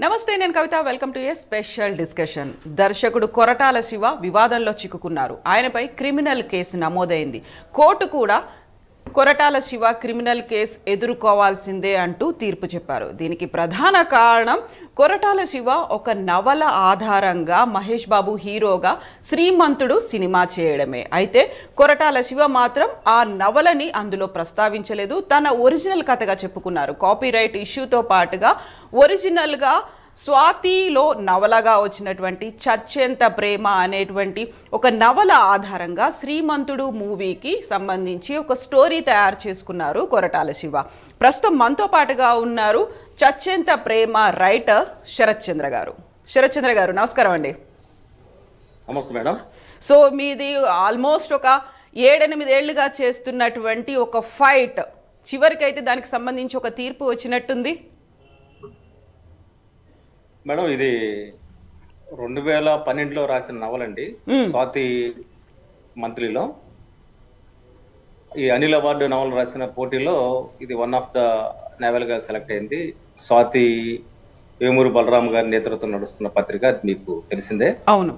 నమస్తే, నేను Kavitha. Welcome to a special discussion. దర్శకుడు కొరటాల శివ వివాదంలో చిక్కుకున్నారు. ఆయనపై క్రిమినల్ కేసు నమోదైంది. కోర్టు కూడా కొరటాల శివ క్రిమినల్ కేసు ఎదుర్కోవాల్సిందే అంటూ తీర్పు చెప్పారు. దీనికి ప్రధాన కారణం కొరటాల శివ ఒక నవల ఆధారంగా మహేష్ బాబు హీరోగా శ్రీమంతుడు సినిమా చేయడమే. అయితే కొరటాల శివ మాత్రం ఆ నవలని అందులో ప్రస్తావించలేదు. తన ఒరిజినల్ కథగా చెప్పుకున్నారు. కాపీరైట్ ఇష్యూతో పాటుగా ఒరిజినల్గా స్వాతిలో నవలగా వచ్చినటువంటి చచ్చేంత ప్రేమ అనేటువంటి ఒక నవల ఆధారంగా శ్రీమంతుడు మూవీకి సంబంధించి ఒక స్టోరీ తయారు చేసుకున్నారు కొరటాల శివ. ప్రస్తుతం మనతో పాటుగా ఉన్నారు చచ్చేంత ప్రేమ రైటర్ శరత్ చంద్ర గారు. శరత్ చంద్ర గారు, నమస్కారం అండి. నమస్తే మేడం. సో మీది ఆల్మోస్ట్ ఒక 7-8 ఏళ్లుగా చేస్తున్నటువంటి ఒక ఫైట్ చివరికైతే దానికి సంబంధించి ఒక తీర్పు వచ్చినట్టుంది. మేడం, ఇది 2012లో రాసిన నవలండి. స్వాతి మంత్లీలో ఈ అనిల్ అవార్డు నవల రాసిన పోటీలో ఇది వన్ ఆఫ్ ద నవల్గా సెలెక్ట్ అయింది. స్వాతి వేమూరి బలరాం గారి నేతృత్వం నడుస్తున్న పత్రిక, అది మీకు తెలిసిందే. అవును.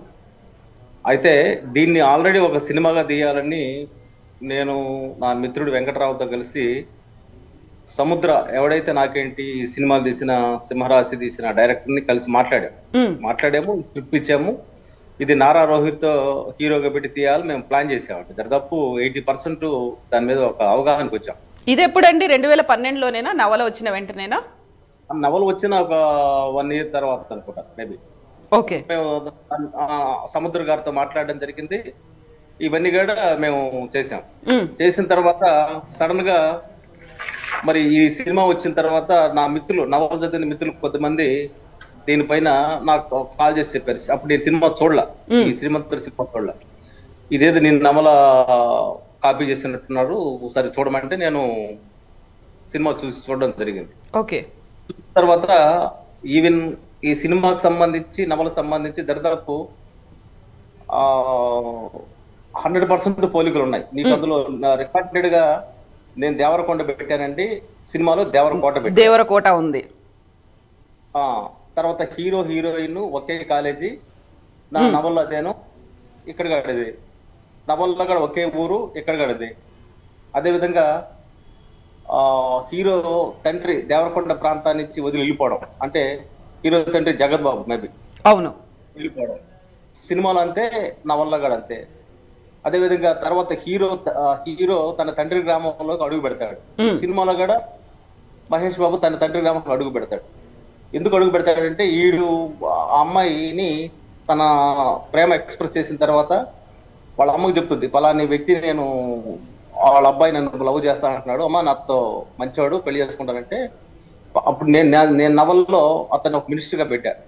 అయితే దీన్ని ఆల్రెడీ ఒక సినిమాగా తీయాలని నేను నా మిత్రుడు వెంకటరావుతో కలిసి సముద్ర ఎవడైతే నాకేంటి సినిమాలు తీసిన సింహరాశి తీసిన డైరెక్టర్ని కలిసి మాట్లాడాము, స్క్రిప్ట్ ఇచ్చాము. ఇది నారా రోహిత్ హీరోగా పెట్టి తీయాలి మేము ప్లాన్ చేసామండి. దాదాపు 80% దాని మీద ఒక అవగాహనకు వచ్చాం. ఇది ఎప్పుడండి? 2012లోనేనా? నవల వచ్చిన వెంటనేనా? నవల వచ్చిన ఒక 1 year తర్వాత అనుకుంటా మేబీ. ఓకే. మేము సముద్ర గారితో మాట్లాడడం జరిగింది. ఇవన్నీ కూడా మేము చేసిన తర్వాత సడన్ గా మరి ఈ సినిమా వచ్చిన తర్వాత నా మిత్రులు, నవల చదివిన మిత్రులు కొంతమంది దీనిపైన నాకు కాల్ చేసి చెప్పారు. అప్పుడు నేను సినిమా చూడలా, ఈ శ్రీమంతుడు సినిమా చూడలా. ఇదేదో నేను నవల కాపీ చేసినట్టున్నారు, ఒకసారి చూడమంటే నేను సినిమా చూడడం జరిగింది. ఓకే. తర్వాత ఈవెన్ ఈ సినిమాకి సంబంధించి నవలకు సంబంధించి దాదాపు 100% పోలికలు ఉన్నాయి. మీకు అందులో రికార్డెడ్ గా నేను దేవరకొండ పెట్టానండి, సినిమాలో దేవరకోట ఉంది. తర్వాత హీరో హీరోయిన్ ఒకే కాలేజీ, నా నవల్లో అదేను, ఇక్కడ గడిది నవల్లో కూడా ఒకే ఊరు, ఇక్కడ గడిది. అదేవిధంగా హీరో తండ్రి దేవరకొండ ప్రాంతాన్ని నుంచి వదిలి వెళ్ళిపోవడం, అంటే హీరో తండ్రి జగత్ బాబు మేబీ అవును వెళ్ళిపోవడం, సినిమాలో అంతే, నవల్లో కూడా అంతే. అదేవిధంగా తర్వాత హీరో తన తండ్రి గ్రామంలోకి అడుగు పెడతాడు. సినిమాలో కూడా మహేష్ బాబు తన తండ్రి గ్రామంలో అడుగు పెడతాడు. ఎందుకు అడుగు పెడతాడంటే ఈడు ఆ అమ్మాయిని తన ప్రేమ ఎక్స్ప్రెస్ చేసిన తర్వాత వాళ్ళ అమ్మకి చెప్తుంది, పలాని వ్యక్తి నేను వాళ్ళ అబ్బాయి నన్ను లవ్ చేస్తా అంటున్నాడు, అమ్మ నాతో మంచివాడు, పెళ్లి చేసుకుంటానంటే అప్పుడు నేను నవల్లో అతను ఒక మినిస్టర్గా పెట్టాను.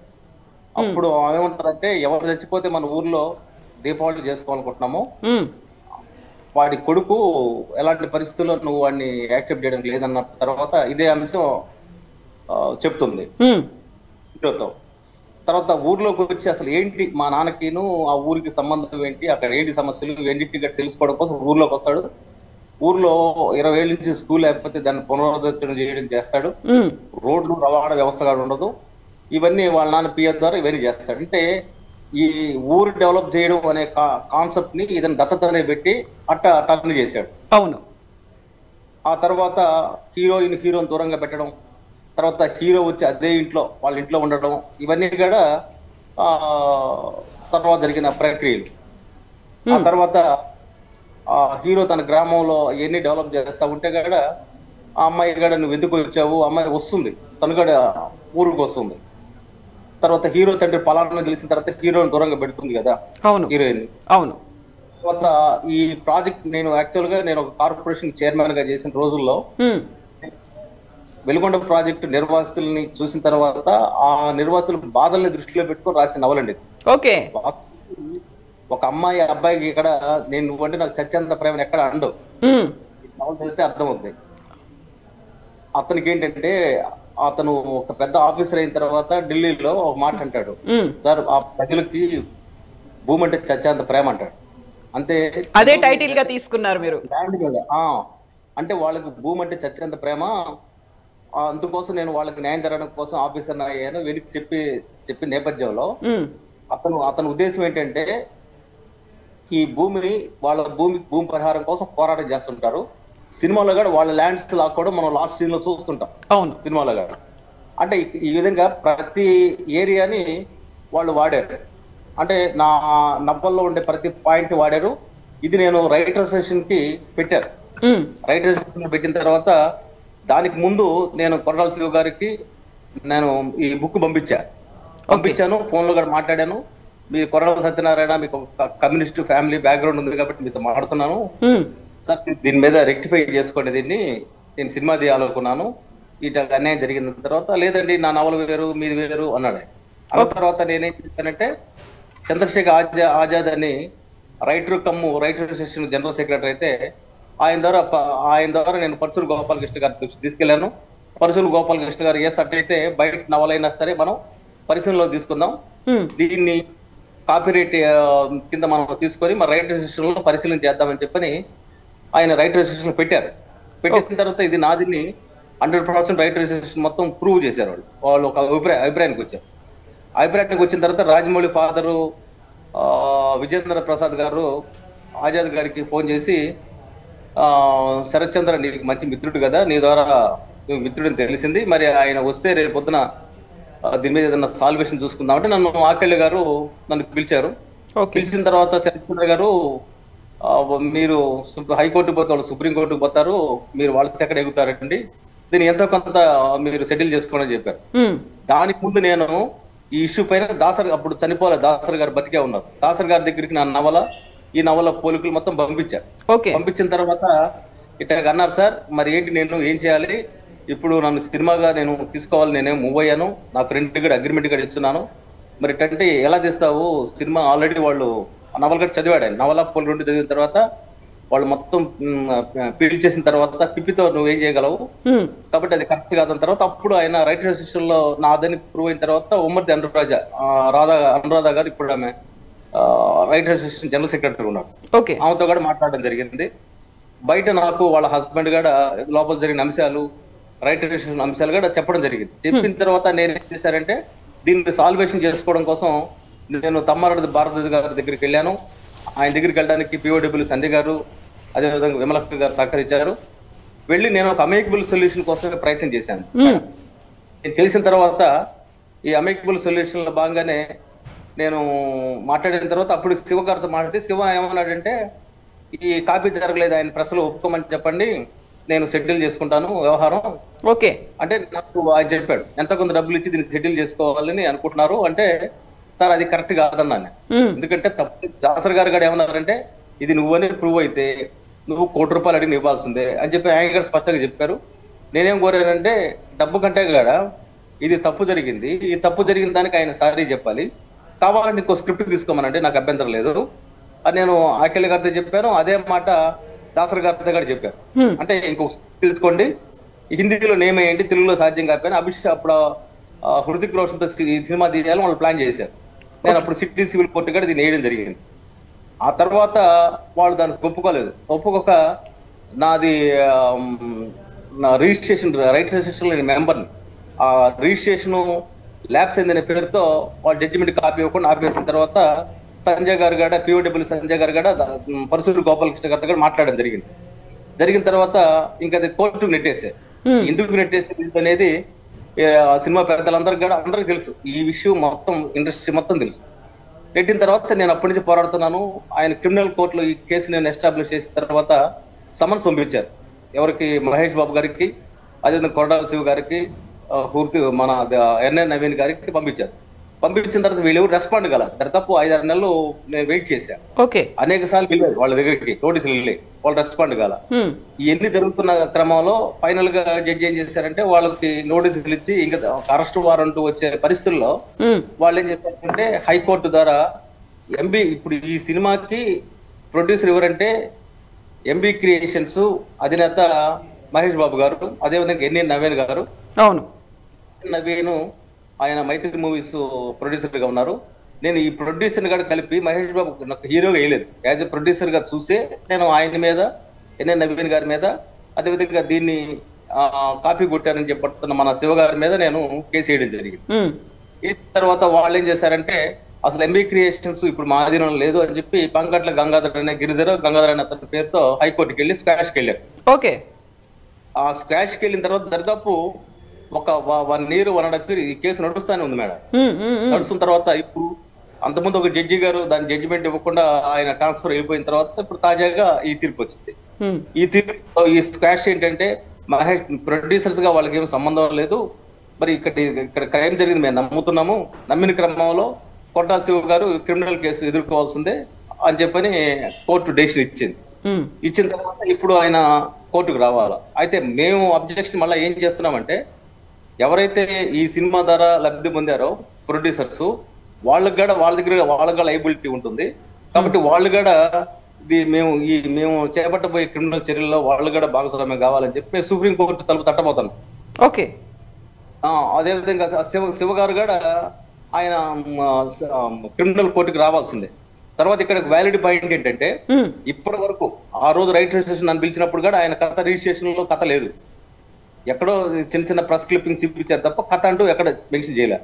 అప్పుడు ఏమంటారంటే ఎవరు చచ్చిపోతే మన ఊర్లో దీపావళి చేసుకోవాలనుకుంటున్నాము, వాడి కొడుకు ఎలాంటి పరిస్థితుల్లో నువ్వు వాడిని యాక్సెప్ట్ చేయడం లేదన్న తర్వాత ఇదే అంశం చెప్తుంది హీరోతో. తర్వాత ఊర్లోకి వచ్చి అసలు ఏంటి మా నాన్నకిను ఆ ఊరికి సంబంధం ఏంటి, అక్కడ ఏంటి సమస్యలు ఏంటి తెలుసుకోవడం కోసం ఊర్లోకి వస్తాడు. ఊర్లో 20 ఏళ్ళ నుంచి స్కూల్ లేకపోతే దాన్ని పునరుద్ధరణ చేయడం చేస్తాడు. రోడ్లు రవాణా వ్యవస్థ ఉండదు. ఇవన్నీ వాళ్ళ నాన్న పిఎస్ ద్వారా ఇవన్నీ చేస్తాడు. అంటే ఈ ఊరు డెవలప్ చేయడం అనే కాన్సెప్ట్ ని ఇతను దత్తతనే పెట్టి టర్న్ చేశాడు. అవును. ఆ తర్వాత హీరోని దూరంగా పెట్టడం, తర్వాత హీరో వచ్చి అదే ఇంట్లో వాళ్ళ ఇంట్లో ఉండడం, ఇవన్నీ కూడా తర్వాత జరిగిన ప్రక్రియలు. ఆ తర్వాత హీరో తన గ్రామంలో ఎన్ని డెవలప్ చేస్తా ఉంటే కూడా ఆ అమ్మాయి కూడా నువ్వు ఎందుకు వచ్చావు, అమ్మాయి వస్తుంది, తను కూడా ఊరికి వస్తుంది. తర్వాత హీరో తండ్రి పలానా తెలిసిన తర్వాత హీరోని దూరంగా పెడుతుంది కదా హీరోయిన్. అవును. తర్వాత ఈ ప్రాజెక్ట్ నేను ఒక కార్పొరేషన్ చైర్మన్ గా చేసిన రోజుల్లో వెలుగొండ ప్రాజెక్టు నిర్వాసితుల్ని చూసిన తర్వాత ఆ నిర్వాసితుల బాధల్ని దృష్టిలో పెట్టుకొని రాసిన నవలండి. ఓకే. ఒక అమ్మాయి అబ్బాయికి ఇక్కడ నేను నువ్వంటే నాకు చచ్చేంత ప్రేమను ఎక్కడ అండు నవల చదివితే అర్థమవుతుంది. అతనికి ఏంటంటే అతను ఒక పెద్ద ఆఫీసర్ అయిన తర్వాత ఢిల్లీలో ఒక మాట అంటాడు, సార్ ఆ ప్రజలకి భూమి అంటే చచ్చేంత ప్రేమ అంటాడు. అంతే, అదే టైటిల్ గా తీసుకున్నారు మీరు. అంటే వాళ్ళకి భూమి అంటే చచ్చేంత ప్రేమ, అందుకోసం నేను వాళ్ళకి న్యాయం జరగడం కోసం ఆఫీసర్ అయ్యాను వెలికి చెప్పి నేపథ్యంలో అతని ఉద్దేశం ఏంటంటే ఈ భూమిని భూమి పరిహారం కోసం పోరాటం చేస్తుంటారు. సినిమాలో కూడా వాళ్ళ ల్యాండ్స్ లాక్కోవడం మనం లాస్ట్ సీన్ లో చూస్తుంటాం. అవును, సినిమాలో కూడా అంటే ఈ విధంగా ప్రతి ఏరియాని వాళ్ళు వాడారు. అంటే నా నవ్వల్లో ఉండే ప్రతి పాయింట్ వాడారు. ఇది నేను రైటర్ అసోసియేషన్ కి పెట్టారు. రైటర్ అసోసియేషన్ పెట్టిన తర్వాత దానికి ముందు నేను కొరటాల శివ గారికి నేను ఈ బుక్ పంపించాను. ఫోన్ లో కూడా మాట్లాడాను. మీ కొరటాల సత్యనారాయణ మీకు కమ్యూనిస్ట్ ఫ్యామిలీ బ్యాక్గ్రౌండ్ ఉంది కాబట్టి మీతో మాట్లాడుతున్నాను సార్, దీని మీద రెక్టిఫై చేసుకోండి, దీన్ని నేను సినిమా తీయాలనుకున్నాను, ఇట్లా అన్యాయం జరిగిన తర్వాత లేదండి నా నవల వేరు మీది వేరు అన్నాడు. అన్న తర్వాత నేనేం చెప్పానంటే చంద్రశేఖర్ ఆజాద్ అని రైటర్ అసోసియేషన్ జనరల్ సెక్రటరీ అయితే ఆయన ద్వారా నేను పరుచూరు గోపాలకృష్ణ గారి తీసుకెళ్లాను. పరుచూరు గోపాలకృష్ణ గారు అట్టయితే బయట నవలైనా సరే మనం పరిశీలనలో తీసుకుందాం, దీన్ని కాపీరైట్ కింద మనం తీసుకొని మన రైటర్ అసోసియేషన్ లో పరిశీలన చేద్దామని చెప్పని ఆయన రైటర్ అసోసియేషన్ పెట్టారు. పెట్టిన తర్వాత ఇది నాదిని 100% రైటర్ అసోసియేషన్ మొత్తం ప్రూవ్ చేశారు. వాళ్ళు ఒక అభిప్రాయానికి వచ్చారు. అభిప్రాయానికి వచ్చిన తర్వాత రాజమౌళి ఫాదరు విజేంద్ర ప్రసాద్ గారు ఆజాద్ గారికి ఫోన్ చేసి శరత్ చంద్ర నీకు మంచి మిత్రుడు కదా, నీ ద్వారా మిత్రుడిని తెలిసింది, మరి ఆయన వస్తే రేపు పొద్దున దీని మీద ఏదైనా సాల్వేషన్ చూసుకుందామంటే నన్ను ఆకెళ్ళి గారు నన్ను పిలిచారు. పిలిచిన తర్వాత శరత్ చంద్ర గారు మీరు హైకోర్టుకు పోతే వాళ్ళు సుప్రీంకోర్టుకు పోతారు, మీరు వాళ్ళకి ఎక్కడ ఎగుతారండి, దీన్ని ఎంతో కొంత మీరు సెటిల్ చేసుకోండి అని చెప్పారు. దానికి ముందు నేను ఈ ఇష్యూ పైన అప్పుడు చనిపోలే దాసర్ గారు బతికే ఉన్నారు. దాసర్ గారి దగ్గరికి నా ఈ నవల పోలికలు మొత్తం పంపించారు. పంపించిన తర్వాత ఇట్లా అన్నారు, సార్ మరి ఏంటి నేను ఏం చేయాలి, ఇప్పుడు నన్ను సినిమాగా నేను తీసుకోవాలి, నేనేం మూవ్ అయ్యాను, నా ఫ్రెండ్ కూడా అగ్రిమెంట్ కూడా ఇస్తున్నాను, మరి అంటే ఎలా తీస్తావు, సినిమా ఆల్రెడీ వాళ్ళు నవల కూడా చదివాడు, ఆయన నవల పోలి 2 చదివిన తర్వాత వాళ్ళు మొత్తం పీల్ చేసిన తర్వాత పిప్పితో నువ్వేం చేయగలవు, కాబట్టి అది కరెక్ట్ కాదని తర్వాత అప్పుడు ఆయన రైటర్ అసోసియేషన్ లో నాదని ప్రూవ్ అయిన తర్వాత ఉమ్మడి అనురాధ గారు ఇప్పుడు ఆమె రైటర్ అసోసియేషన్ జనరల్ సెక్రటరీ ఉన్నారు. ఆమెతో కూడా మాట్లాడడం జరిగింది. బయట నాకు వాళ్ళ హస్బెండ్ కూడా లోపల జరిగిన అంశాలు రైటర్ అసోసియేషన్ అంశాలు కూడా చెప్పడం జరిగింది. చెప్పిన తర్వాత నేను ఏం చేశారంటే దీన్ని సాల్వేషన్ చేసుకోవడం కోసం నేను తమ్మారెడ్డి భారతి గారి దగ్గరికి వెళ్ళాను. ఆయన దగ్గరికి వెళ్ళడానికి పిఓడబ్ల్యూ సంధ్య గారు అదేవిధంగా విమలక్క గారు సహకరించారు. వెళ్ళి నేను ఒక అమైకబుల్ సొల్యూషన్ కోసమే ప్రయత్నం చేశాను. నేను తెలిసిన తర్వాత ఈ అమైకబుల్ సొల్యూషన్ లో భాగంగానే నేను మాట్లాడిన తర్వాత అప్పుడు శివ గారితో మాట్లాడితే శివ ఏమన్నాడంటే ఈ కాపీ జరగలేదు, ఆయన ప్రెస్లో ఒప్పుకోమని చెప్పండి, నేను సెటిల్ చేసుకుంటాను వ్యవహారం. అంటే నాకు ఆయన చెప్పాడు ఎంత కొంత డబ్బులు ఇచ్చి దీన్ని సెటిల్ చేసుకోవాలని అనుకుంటున్నారు అంటే, సార్ అది కరెక్ట్ కాదన్నాను. ఎందుకంటే దాసర్ గారు కూడా ఏమన్నారంటే ఇది నువ్వని ప్రూవ్ అయితే నువ్వు ₹1 కోటి అడిగి ఇవ్వాల్సిందే అని చెప్పి ఆయన గారు స్పష్టంగా చెప్పారు. నేనేం కోరానంటే డబ్బు కంటే కూడా ఇది తప్పు జరిగింది, ఈ తప్పు జరిగిన దానికి ఆయన సారీ చెప్పాలి, కావాలంటే ఇంకో స్క్రిప్ట్ తీసుకోమనంటే నాకు అభ్యంతరం లేదు అని నేను ఆకెళ్ళి గారితో చెప్పాను. అదే మాట దాసర్ గారితో కూడా చెప్పారు. అంటే ఇంకొక స్క్రిప్ట్ తీసుకోండి, హిందీలో నేమేయండి, తెలుగులో సాధ్యం కాకపోయినా అభిషేక్ అప్పుడు హృతిక్ రోషన్తో ఈ సినిమా తీయాలని వాళ్ళు ప్లాన్ చేశారు. నేను అప్పుడు సిటీ సివిల్ కోర్టు కూడా దీన్ని వేయడం జరిగింది. ఆ తర్వాత వాళ్ళు దానికి ఒప్పుకోలేదు. ఒప్పుకోక నాది నా రిజిస్ట్రేషన్ రైటర్ అసోసియేషన్ నేను మెంబర్ని, ఆ రిజిస్ట్రేషన్ ల్యాబ్స్ అయిందనే పేరుతో వాళ్ళు జడ్జిమెంట్ కాపీ ఇవ్వకుండా ఆపేసిన తర్వాత సంజయ్ గారు కూడా పిఓడబ్ల్యూ సంజయ్ గారు కూడా పరశురు గోపాలకృష్ణ గారితో కూడా మాట్లాడడం జరిగింది. జరిగిన తర్వాత ఇంకా అది కోర్టుకు నెట్టేసే. ఎందుకు నెట్టేసేది అనేది సినిమా పెద్దలందరికీ కూడా అందరికీ తెలుసు, ఈ విషయం మొత్తం ఇండస్ట్రీ మొత్తం తెలుసు. నెట్టిన తర్వాత నేను అప్పటి నుంచి పోరాడుతున్నాను. ఆయన క్రిమినల్ కోర్టులో ఈ కేసు నేను ఎస్టాబ్లిష్ చేసిన తర్వాత సమన్స్ పంపించారు. ఎవరికి? మహేష్ బాబు గారికి, అదేవిధంగా కొరటాల శివ గారికి, మన ఎన్ఎన్ నవీన్ గారికి పంపించారు. పంపించిన తర్వాత వీళ్ళు ఎవరు రెస్పాండ్ కల తప్ప 5-6 నెలలు నేను వెయిట్ చేశాను. అనేక సార్లు వెళ్ళారు వాళ్ళ దగ్గరికి, నోటీసులు వెళ్ళి వాళ్ళు రెస్పాండ్ కాల. ఇవన్నీ జరుగుతున్న క్రమంలో ఫైనల్ గా జడ్జి ఏం చేశారంటే వాళ్ళకి నోటీసులు ఇచ్చి ఇంకా అరెస్ట్ వారెంట్ వచ్చే పరిస్థితుల్లో వాళ్ళు ఏం చేశారంటే హైకోర్టు ద్వారా ఇప్పుడు ఈ సినిమాకి ప్రొడ్యూసర్ ఎవరంటే ఎంబీ క్రియేషన్స్ అధినేత మహేష్ బాబు గారు, అదేవిధంగా ఎన్ఎన్ నవీన్ గారు. నవీన్ ఆయన మైత్రి మూవీస్ ప్రొడ్యూసర్ గా ఉన్నారు. నేను ఈ ప్రొడ్యూసర్ గా కలిపి మహేష్ బాబు నాకు హీరోగా వేయలేదు, యాజ్ ఎ ప్రొడ్యూసర్ గా చూసే నేను ఆయన మీద ఎన్ఎన్ నవీన్ గారి మీద అదేవిధంగా దీన్ని కాపీ కొట్టారని చెప్పడుతున్న మన శివగారి మీద నేను కేసు వేయడం జరిగింది. ఉమ్, వేసిన తర్వాత వాళ్ళు ఏం చేశారంటే అసలు ఎంబీ క్రియేషన్స్ ఇప్పుడు మా ఆధీనంలో లేదు అని చెప్పి పంకట్ల గంగాధర్ అనే అతని పేరుతో హైకోర్టుకి వెళ్ళి స్క్వాష్కి వెళ్ళారు. ఓకే. ఆ స్క్వాష్కి వెళ్ళిన తర్వాత దరిదాపు ఒక 1 year 1.5 year ఈ కేసు నడుస్తూనే ఉంది మేడం. నడుస్తున్న తర్వాత ఇప్పుడు అంతకుముందు ఒక జడ్జి గారు దాని జడ్జిమెంట్ ఇవ్వకుండా ఆయన ట్రాన్స్ఫర్ అయిపోయిన తర్వాత ఇప్పుడు తాజాగా ఈ తీర్పు వచ్చింది. ఈ తీర్పు ఈ స్క్వాష్ ఏంటంటే మహేష్ ప్రొడ్యూసర్స్ గా వాళ్ళకి ఏం సంబంధం లేదు, మరి ఇక్కడ క్రైమ్ జరిగింది మేము నమ్ముతున్నాము, నమ్మిన క్రమంలో కొట్టాల శివ గారు క్రిమినల్ కేసు ఎదుర్కోవాల్సిందే అని చెప్పని కోర్టు డెసిషన్ ఇచ్చింది. ఇచ్చిన తర్వాత ఇప్పుడు ఆయన కోర్టుకు రావాలా. అయితే మేము అబ్జెక్షన్ మళ్ళీ ఏం చేస్తున్నామంటే ఎవరైతే ఈ సినిమా ద్వారా లబ్ధి పొందారో ప్రొడ్యూసర్స్ వాళ్ళకి కూడా వాళ్ళకి కూడా లైబిలిటీ ఉంటుంది. కాబట్టి వాళ్ళు కూడా ఇది మేము చేపట్టబోయే క్రిమినల్ చర్యల్లో వాళ్ళు కూడా భాగస్వామ్యం కావాలని చెప్పి మేము సుప్రీంకోర్టు తలుపు తట్టబోతున్నాం. ఓకే. అదేవిధంగా శివ గారు కూడా ఆయన క్రిమినల్ కోర్టుకు రావాల్సిందే. తర్వాత ఇక్కడ వ్యాలిడ్ పాయింట్ ఏంటంటే ఇప్పటి వరకు ఆ రోజు రైట్ రిజిస్ట్రేషన్ అని పిలిచినప్పుడు కూడా ఆయన కథ రిజిస్ట్రేషన్ లో కథ లేదు, ఎక్కడో చిన్న చిన్న ప్రెస్ క్లిప్పింగ్స్ ఇప్పించారు తప్ప కథ అంటూ ఎక్కడ మెన్షన్ చేయలే.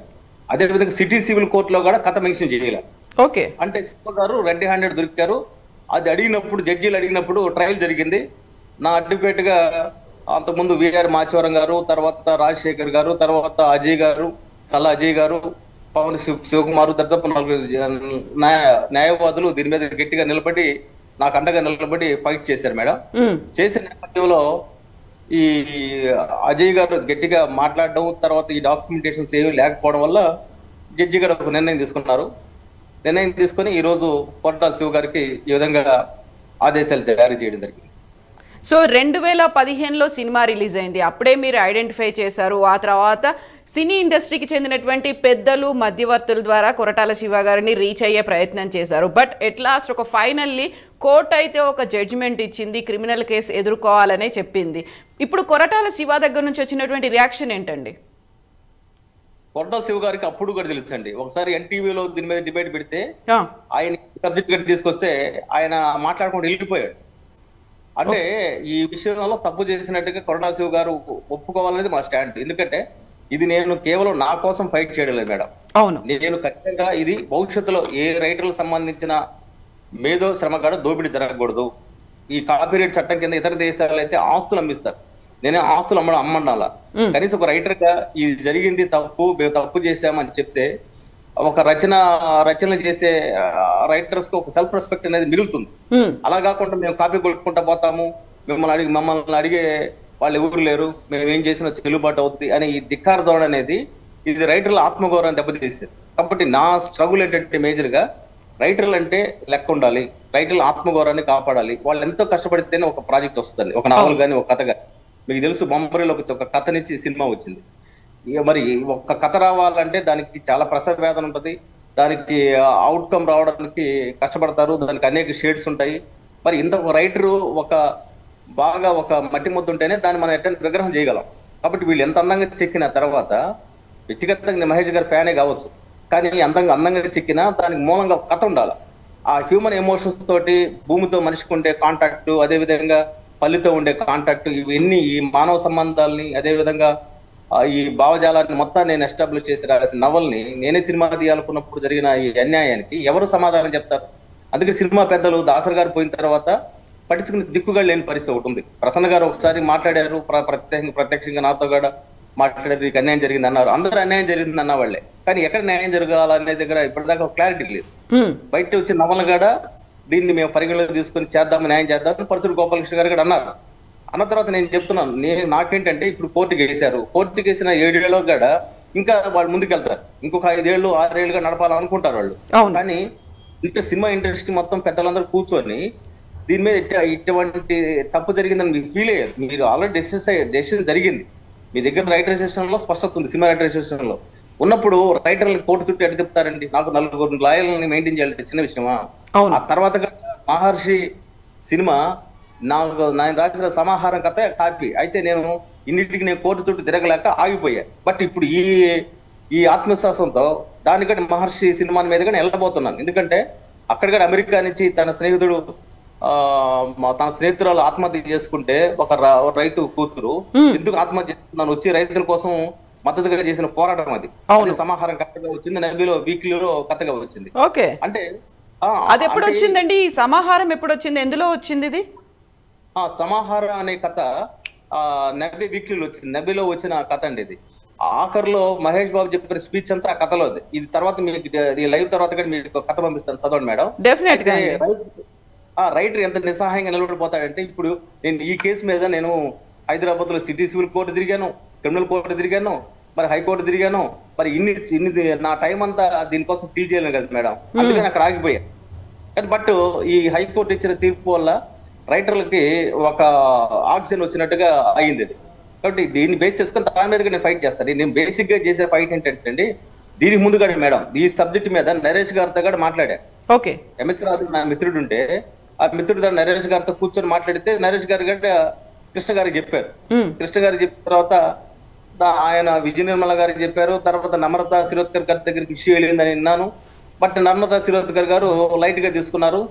అదేవిధంగా సిటీ సివిల్ కోర్టులో కూడా కథ మెన్షన్ చేయలే. ఓకే. అంటే శివ గారు రెడ్ హ్యాండెడ్ దొరికారు. అది అడిగినప్పుడు జడ్జీలు అడిగినప్పుడు ట్రయల్ జరిగింది. నా అడ్వకేట్ గా అంతకుముందు విఆర్ మాచవరం గారు, తర్వాత రాజశేఖర్ గారు, తర్వాత అజయ్ గారు, సల్లా అజయ్ గారు, పవన్ శివకుమార్, దాదాపు 4 న్యాయవాదులు దీని మీద గట్టిగా నిలబడి నాకు అండగా నిలబడి ఫైట్ చేశారు మేడం. చేసిన నేపథ్యంలో ఈ అజయ్ గారు గట్టిగా మాట్లాడడం, తర్వాత ఈ డాక్యుమెంటేషన్స్ ఏమీ లేకపోవడం వల్ల జడ్జి గారు ఒక నిర్ణయం తీసుకున్నారు. నిర్ణయం తీసుకుని ఈ రోజు కొట్టాల శివ గారికి ఈ విధంగా ఆదేశాలు జారీ చేయడం జరిగింది. సో 2015లో సినిమా రిలీజ్ అయింది, అప్పుడే మీరు ఐడెంటిఫై చేశారు. ఆ తర్వాత సినీ ఇండస్ట్రీకి చెందినటువంటి పెద్దలు మధ్యవర్తుల ద్వారా కొరటాల శివ గారిని రీచ్ అయ్యే ప్రయత్నం చేశారు. బట్ ఎట్ లాస్ట్ ఒక ఫైనల్లీ కోర్టు అయితే ఒక జడ్జిమెంట్ ఇచ్చింది, క్రిమినల్ కేసు ఎదుర్కోవాలనే చెప్పింది. ఇప్పుడు కొరటాల శివ దగ్గర నుంచి వచ్చినటువంటి రియాక్షన్ ఏంటండి? కొట్టాల శివ గారికి అప్పుడు కూడా తెలుసండి, ఒకసారి ఎన్టీవీలో దీని మీద డిబేట్ పెడితే ఆయన సబ్జెక్ట్ గట్టి తీసుకొస్తే ఆయన మాట్లాడుకుంటూ వెళ్ళిపోయాడు. అంటే ఈ విషయంలో తప్పు చేసినట్టుగా కొరటాల శివ గారు ఒప్పుకోవాలనేది మా స్టాండ్. ఎందుకంటే ఇది నేను కేవలం నా కోసం ఫైట్ చేయడం లేదు మేడం. అవును, నేను ఖచ్చితంగా ఇది భవిష్యత్తులో ఏ రైటర్లకు సంబంధించిన మేధో శ్రమ కూడా దోపిడీ జరగకూడదు. ఈ కాపీరైట్ చట్టం కింద ఇతర దేశాలు అయితే ఆస్తులు అమ్మిస్తారు, నేనే ఆస్తులు అమ్మడాలా. కనీసం ఒక రైటర్ గా ఇది జరిగింది తప్పు, మేము తప్పు చేసామని చెప్తే ఒక రచనలు చేసే రైటర్స్ కి ఒక సెల్ఫ్ రెస్పెక్ట్ అనేది మిగులుతుంది. అలా కాకుండా మేము కాపీ కొట్టుకుంటా పోతాము, మమ్మల్ని అడిగే వాళ్ళు ఎవరు లేరు, మేము ఏం చేసినా చెల్లుబాటు అవుతుంది అనే ఈ ధిక్కార ధోరణి అనేది ఇది రైటర్ల ఆత్మగౌరవం దెబ్బతీసేది. కాబట్టి నా స్ట్రగుల్ ఏంటంటే మేజర్ గా రైటర్లు అంటే లెక్క ఉండాలి, రైటర్ల ఆత్మగౌరవాన్ని కాపాడాలి. వాళ్ళు ఎంతో కష్టపడితేనే ఒక ప్రాజెక్ట్ వస్తుంది, ఒక నావల్ కానీ ఒక కథ కానీ. మీకు తెలుసు బొమ్మరిలో ఒక కథనిచ్చి సినిమా వచ్చింది. మరి ఒక కథ రావాలంటే దానికి చాలా ప్రసవ వేదన ఉంటుంది, దానికి అవుట్కమ్ రావడానికి కష్టపడతారు, దానికి అనేక షేడ్స్ ఉంటాయి. మరి ఇంత రైటరు బాగా ఒక మట్టి ముద్ద ఉంటేనే దాన్ని మనం ఎట్లా విగ్రహం చేయగలం. కాబట్టి వీళ్ళు ఎంత అందంగా చెక్కిన తర్వాత వ్యక్తిగతంగా మహేష్ గారి ఫ్యానే కావచ్చు, కానీ అందంగా చెక్కినా దానికి మూలంగా కథ ఉండాలి. ఆ హ్యూమన్ ఎమోషన్స్ తోటి భూమితో మనిషికి ఉండే కాంటాక్ట్, అదేవిధంగా పల్లితో ఉండే కాంటాక్ట్, ఇవన్నీ ఈ మానవ సంబంధాలని, అదేవిధంగా ఈ భావజాలాన్ని మొత్తాన్ని నేను ఎస్టాబ్లిష్ చేసి రాసిన నవల్ని నేనే సినిమా తీయాలనుకున్నప్పుడు జరిగిన ఈ అన్యాయానికి ఎవరు సమాధానం చెప్తారు? అందుకే సినిమా పెద్దలు దాసర్ గారు పోయిన తర్వాత పట్టించుకునే దిక్కుగా లేని పరిస్థితి ఒకటి ఉంది. ప్రసన్న గారు ఒకసారి మాట్లాడారు, ప్రత్యక్షంగా నాతో కూడా మాట్లాడారు, నీకు అన్యాయం జరిగింది అన్నారు. అందరూ అన్యాయం జరిగింది అన్న వాళ్ళే, కానీ ఎక్కడ న్యాయం జరగాలనే దగ్గర ఇప్పటిదాకా ఒక క్లారిటీ లేదు. బయట వచ్చిన నవల కూడా దీన్ని మేము పరిగణలోకి తీసుకొని న్యాయం చేద్దామని పరశుడు గోపాలకృష్ణ గారు కూడా అన్నారు. అన్న తర్వాత నేను చెప్తున్నాను, నాకేంటంటే ఇప్పుడు కోర్టుకి వేశారు, కోర్టుకి వేసిన 7 ఏళ్ళలో కూడా ఇంకా వాళ్ళు ముందుకెళ్తారు, ఇంకొక 5 ఏళ్ళు 6 ఏళ్ళుగా నడపాలనుకుంటారు వాళ్ళు. కానీ సినిమా ఇండస్ట్రీ మొత్తం పెద్దలందరూ కూర్చొని దీని మీద ఇటువంటి తప్పు జరిగిందని మీకు ఫీల్ అయ్యారు. మీరు ఆల్రెడీ డెసిషన్ జరిగింది, మీ దగ్గర రైటరైజేషన్ లో స్పష్టత ఉంది. సినిమా రైటరైజేషన్ లో ఉన్నప్పుడు రైటర్లు కోర్టు చుట్టూ ఎటు చెప్తారండి? నాకు 4 లాయర్లని మెయింటైన్ చేయాలంటే చిన్న విషయమా? ఆ తర్వాత మహర్షి సినిమా నేను రాసిన సమాహారం కథ కాపీ అయితే నేను ఇన్నిటికి కోర్టు చుట్టూ తిరగలేక ఆగిపోయా. బట్ ఇప్పుడు ఈ ఆత్మవిశ్వాసంతో దానికంటే మహర్షి సినిమా మీద కానీ వెళ్ళబోతున్నాను. ఎందుకంటే అక్కడ కూడా అమెరికా నుంచి తన స్నేహితుడు తన స్నేహితురాలు ఆత్మహత్య చేసుకుంటే ఒక రైతు కూతురు ఎందుకు ఆత్మహత్య చేసుకున్నాను వచ్చి రైతుల కోసం మద్దతుగా చేసిన పోరాటం అది సమాహారం కథగా వచ్చింది, నవ్విలో వీక్లీలో కథగా వచ్చింది. ఓకే, అంటే అది ఎప్పుడు వచ్చిందండి? ఈ సమాహారం ఎప్పుడు వచ్చింది? ఎందులో వచ్చింది ఇది? సమాహారం అనే కథ నవ్వి వీక్లీలో వచ్చింది, నవ్విలో వచ్చిన కథ అండి ఇది. ఆఖరిలో మహేష్ బాబు చెప్పిన స్పీచ్ అంతా ఆ కథలో ఇది. తర్వాత మీకు లైవ్ తర్వాత కూడా మీకు కథ పంపిస్తాను, చదవండి మేడం. డెఫినెట్ గా రైటర్ ఎంత నిస్సహాయంగా నిలబడిపోతాడంటే, ఇప్పుడు నేను ఈ కేసు మీద నేను హైదరాబాద్ లో సిటీ సివిల్ కోర్టు తిరిగాను, క్రిమినల్ కోర్టు తిరిగాను, మరి హైకోర్టు తిరిగాను. మరి ఇన్ని నా టైం అంతా దీనికోసం ఫీల్ చేయలేను కదా మేడం, అందుకే నాకు ఆగిపోయా. కానీ బట్ ఈ హైకోర్టు ఇచ్చిన తీర్పు వల్ల రైటర్లకి ఒక ఆక్సిజన్ వచ్చినట్టుగా అయ్యింది ఇది. కాబట్టి దీన్ని బేస్ చేసుకుని దాని మీద నేను ఫైట్ చేస్తాను. నేను బేసిక్ గా చేసే ఫైట్ ఏంటంటే అండి, దీనికి ముందుగా మేడం ఈ సబ్జెక్ట్ మీద నరేష్ గారితో కూడా మాట్లాడా. ఓకే, ఎంఎస్ రాజు నా మిత్రుడు ఉంటే ఆ మిత్రుడు నరేష్ గారితో కూర్చొని మాట్లాడితే నరేష్ గారి గట్ట కృష్ణ గారికి చెప్పారు. కృష్ణ గారికి చెప్పిన తర్వాత ఆయన విజయ నిర్మల గారికి చెప్పారు. తర్వాత నమ్రత శిరోద్కర్ గారి దగ్గరికి ఇష్యూ వెళ్ళిందని విన్నాను. బట్ నమ్రత శిరోద్కర్ గారు లైట్ గా తీసుకున్నారు.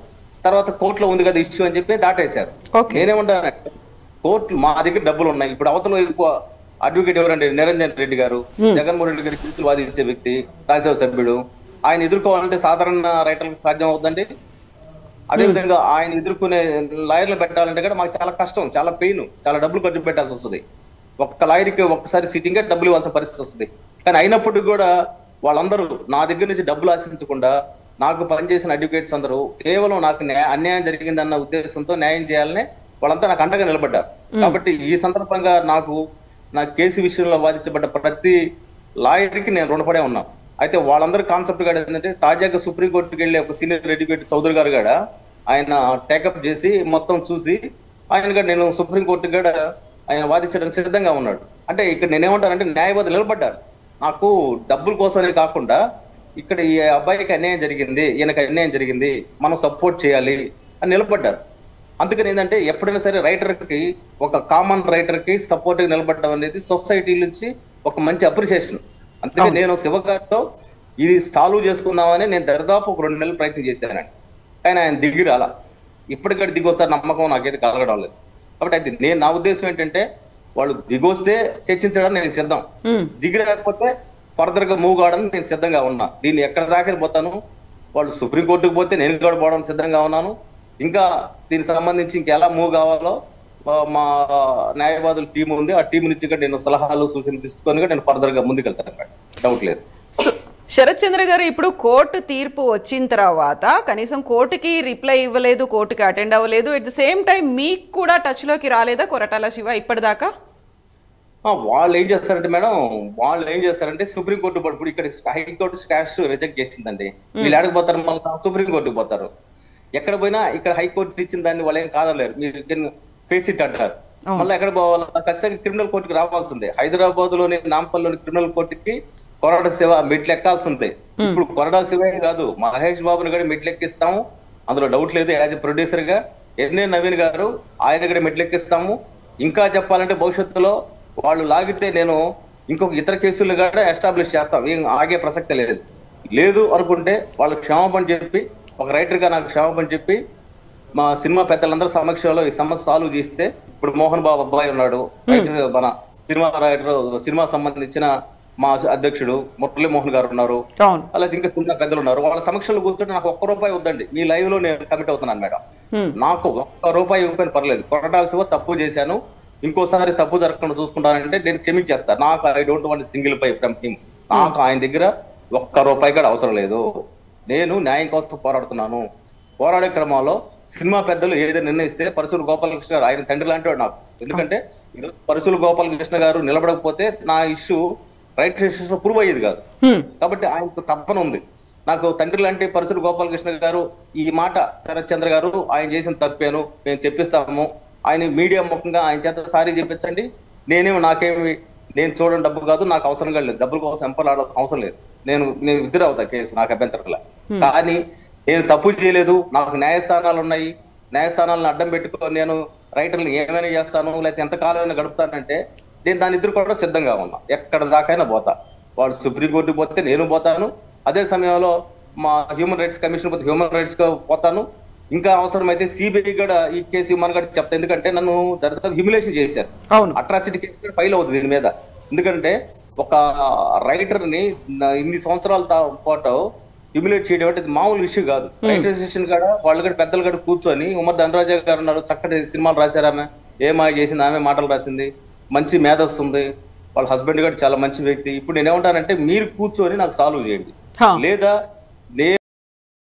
తర్వాత కోర్టులో ఉంది కదా ఇష్యూ అని చెప్పి దాటేశారు. నేనేమంటానంటే, కోర్టు మా దగ్గర డబ్బులు ఉన్నాయి. ఇప్పుడు అవతల అడ్వకేట్ ఎవరండి? నిరంజన్ రెడ్డి గారు, జగన్మోహన్ రెడ్డి గారి కేసులు వాదించే వ్యక్తి, రాజ్యసభ సభ్యుడు. ఆయన ఎదుర్కోవాలంటే సాధారణ రైటర్లకు సాధ్యం అవుతుందండి. అదేవిధంగా ఆయన ఎదుర్కొనే లాయర్లు పెట్టాలంటే కూడా మాకు చాలా కష్టం, చాలా పెయిన్, చాలా డబ్బులు ఖర్చు పెట్టాల్సి వస్తుంది. ఒక్క లాయర్కి ఒక్కసారి సిట్టింగ్ డబ్బులు ఇవ్వాల్సిన పరిస్థితి వస్తుంది. కానీ అయినప్పటికీ కూడా వాళ్ళందరూ నా దగ్గర నుంచి డబ్బులు ఆశించకుండా, నాకు పనిచేసిన అడ్వకేట్స్ అందరూ కేవలం నాకు అన్యాయం జరిగిందన్న ఉద్దేశంతో న్యాయం చేయాలని వాళ్ళంతా నాకు అండగా నిలబడ్డారు. కాబట్టి ఈ సందర్భంగా నా కేసు విషయంలో వాదించబడ్డ ప్రతి లాయర్కి నేను రుణపడే ఉన్నాను. అయితే వాళ్ళందరూ కాన్సెప్ట్ కూడా ఏంటంటే, తాజాగా సుప్రీంకోర్టుకి వెళ్ళి ఒక సీనియర్ అడ్వకేట్ చౌదరి గారు కూడా ఆయన టేకప్ చేసి మొత్తం చూసి ఆయన కూడా నేను సుప్రీంకోర్టు కూడా ఆయన వాదించడానికి సిద్ధంగా ఉన్నాడు. అంటే ఇక్కడ నేనేమంటానంటే, న్యాయవాదులు నిలబడ్డారు. నాకు డబ్బుల కోసమే కాకుండా ఇక్కడ ఈ అబ్బాయికి అన్యాయం జరిగింది, ఈయనకి అన్యాయం జరిగింది, మనం సపోర్ట్ చేయాలి అని నిలబడ్డారు. అందుకని ఏంటంటే, ఎప్పుడైనా సరే రైటర్కి, ఒక కామన్ రైటర్కి సపోర్ట్గా నిలబడడం అనేది సొసైటీ నుంచి ఒక మంచి అప్రిసియేషన్. అందుకే నేను శివగారితో ఇది సాల్వ్ చేసుకుందామని నేను దరిదాపు ఒక 2 నెలలు ప్రయత్నం చేశానండి. కానీ ఆయన దిగి రాలా. ఇప్పటికీ దిగొస్తారు నమ్మకం నాకైతే కలగడం లేదు. కాబట్టి అయితే నా ఉద్దేశం ఏంటంటే, వాళ్ళు దిగొస్తే చర్చించడానికి నేను సిద్ధం, దిగి రాకపోతే ఫర్దర్ గా మూవ్ కావడానికి నేను సిద్ధంగా ఉన్నా. దీన్ని ఎక్కడ దాకా పోతాను, వాళ్ళు సుప్రీంకోర్టుకు పోతే నేను కూడా పోవడానికి సిద్ధంగా ఉన్నాను. ఇంకా దీనికి సంబంధించి ఇంకెలా మూవ్ కావాలో మా న్యాయవాదుల టీం ఉంది, ఆ టీం నుంచి కూడా నేను సలహాలు సూచనలు తీసుకొని నేను ఫర్దర్ గా ముందుకెళ్తాను, డౌట్ లేదు. శరత్ చంద్ర గారు, ఇప్పుడు కోర్టు తీర్పు వచ్చిన తర్వాత కనీసం కోర్టుకి రిప్లై ఇవ్వలేదు, కోర్టుకి అటెండ్ అవ్వలేదు, ఎట్ ద సేమ్ టైం మీకు కూడా టచ్ లోకి రాలేదా కొరటాల శివ ఇప్పటిదాకా? వాళ్ళు ఏం చేస్తారంటే మేడం, సుప్రీంకోర్టు ఇప్పుడు ఇక్కడ హైకోర్టు స్టాష్ రిజెక్ట్ చేసిందండి. వీళ్ళు ఎడకపోతారు, మళ్ళీ సుప్రీంకోర్టుకు పోతారు. ఎక్కడ పోయినా ఇక్కడ హైకోర్టు ఇచ్చిన దాన్ని వాళ్ళు ఏం కాదలేరు, మీరు ఫేస్ ఇట్ అంటారు. మళ్ళీ ఎక్కడ పోవాలి, ఖచ్చితంగా క్రిమినల్ కోర్టుకి రావాల్సిందే. హైదరాబాద్ లోని నాంపల్లిలోని క్రిమినల్ కోర్టుకి కొరటాల శివ మెట్లు ఎక్కాల్సి ఉంది. ఇప్పుడు కొరటాల శివే కాదు, మహేష్ బాబుని కూడా మెట్లు ఎక్కిస్తాము, అందులో డౌట్ లేదు. యాజ్ ఎ ప్రొడ్యూసర్ గా ఎన్ఏ నవీన్ గారు ఆయన కూడా మెట్లు ఎక్కిస్తాము. ఇంకా చెప్పాలంటే భవిష్యత్తులో వాళ్ళు లాగితే నేను ఇంకొక ఇతర కేసులు కూడా ఎస్టాబ్లిష్ చేస్తాం. ఏం ఆగే ప్రసక్తి లేదు అనుకుంటే వాళ్ళు క్షమాపణ చెప్పి, ఒక రైటర్ గా నాకు క్షమాపణ చెప్పి మా సినిమా పెద్దలందరూ సమక్షంలో ఈ సమస్య సాల్వ్ చేస్తే, ఇప్పుడు మోహన్ బాబు అబ్బాయి ఉన్నాడు, మన సినిమా రైటర్, సినిమా సంబంధించిన మా అధ్యక్షుడు మురళీ మోహన్ గారు ఉన్నారు, అలాగే ఇంకా సినిమా పెద్దలు ఉన్నారు. వాళ్ళ సమక్షంలో కూర్చొని నాకు ₹1 వద్దండి, మీ లైవ్ లో నేను కమిట్ అవుతున్నాను మేడం, నాకు ₹1 ఇవ్వకపోయినా పర్లేదు, కొరటాల శివ తప్పు చేశాను, ఇంకోసారి తప్పు జరగకుండా చూసుకుంటానంటే నేను క్షమించేస్తాను. నాకు I don't want single pie from him. నాకు ఆయన దగ్గర ₹1 కూడా అవసరం లేదు. నేను న్యాయం కోసం పోరాడుతున్నాను. పోరాడే క్రమంలో సినిమా పెద్దలు ఏదైనా నిర్ణయిస్తే, పరశుల గోపాలకృష్ణ గారు ఆయన తండ్రి లాంటి వాడు నాకు. ఎందుకంటే పరశుల గోపాలకృష్ణ గారు నిలబడకపోతే నా ఇష్యూ రైట్ ఇష్యూస్ లో ప్రూవ్ అయ్యేది కాదు. కాబట్టి ఆయనకు తప్పన ఉంది. నాకు తండ్రి లాంటి పరశుల గోపాలకృష్ణ గారు ఈ మాట, శరత్ చంద్ర గారు ఆయన చేసిన తప్పేను, మేము చెప్పిస్తాము, ఆయన మీడియా ముఖంగా ఆయన చేత సారీ చెప్పించండి, నేను చూడడం డబ్బు కాదు, నాకు అవసరం లేదు, డబ్బుల కోసం ఎంపలాడాల్సిన అవసరం లేదు, నేను విత్డ్రా అవుతా కేసు, నాకు అభ్యంతరంలా. కానీ నేను తప్పు చేయలేదు, నాకు న్యాయస్థానాలు ఉన్నాయి, న్యాయస్థానాలను అడ్డం పెట్టుకొని నేను రైటర్లు ఏమైనా చేస్తాను, లేకపోతే ఎంతకాలమైనా గడుపుతానంటే నేను దాన్ని ఎదుర్కోవడం సిద్ధంగా ఉన్నా. ఎక్కడ దాకైనా పోతా. వాళ్ళు సుప్రీంకోర్టుకి పోతే నేను పోతాను, అదే సమయంలో మా హ్యూమన్ రైట్స్ కమిషన్ పోతే హ్యూమన్ రైట్స్ గా పోతాను, ఇంకా అవసరమైతే సిబిఐ కూడా ఈ కేసు ఇవ్వమని కూడా చెప్తా. ఎందుకంటే నన్ను దరిదాపు హ్యూమిలేషన్ చేశారు. అవును. అట్రాసిటీ కేసు ఫైల్ అవుతుంది దీని మీద. ఎందుకంటే ఒక రైటర్ ని ఇన్ని సంవత్సరాల పాటు హ్యూమిలేట్ చేయడం అంటే మామూలు విషయం కాదు. రైటర్ అసోసియేషన్ కూడా వాళ్ళు కూడా పెద్దలు కూడా కూర్చొని ఉమర్ ధనరాజా గారు ఉన్నారు, చక్కటి సినిమాలు రాశారు, ఆమె ఏమాయ చేసింది, ఆమె మాటలు రాసింది, మంచి మేధస్సు ఉంది, వాళ్ళ హస్బెండ్ కూడా చాలా మంచి వ్యక్తి. ఇప్పుడు నేనేమంటానంటే మీరు కూర్చొని నాకు సాల్వ్ చేయండి, లేదా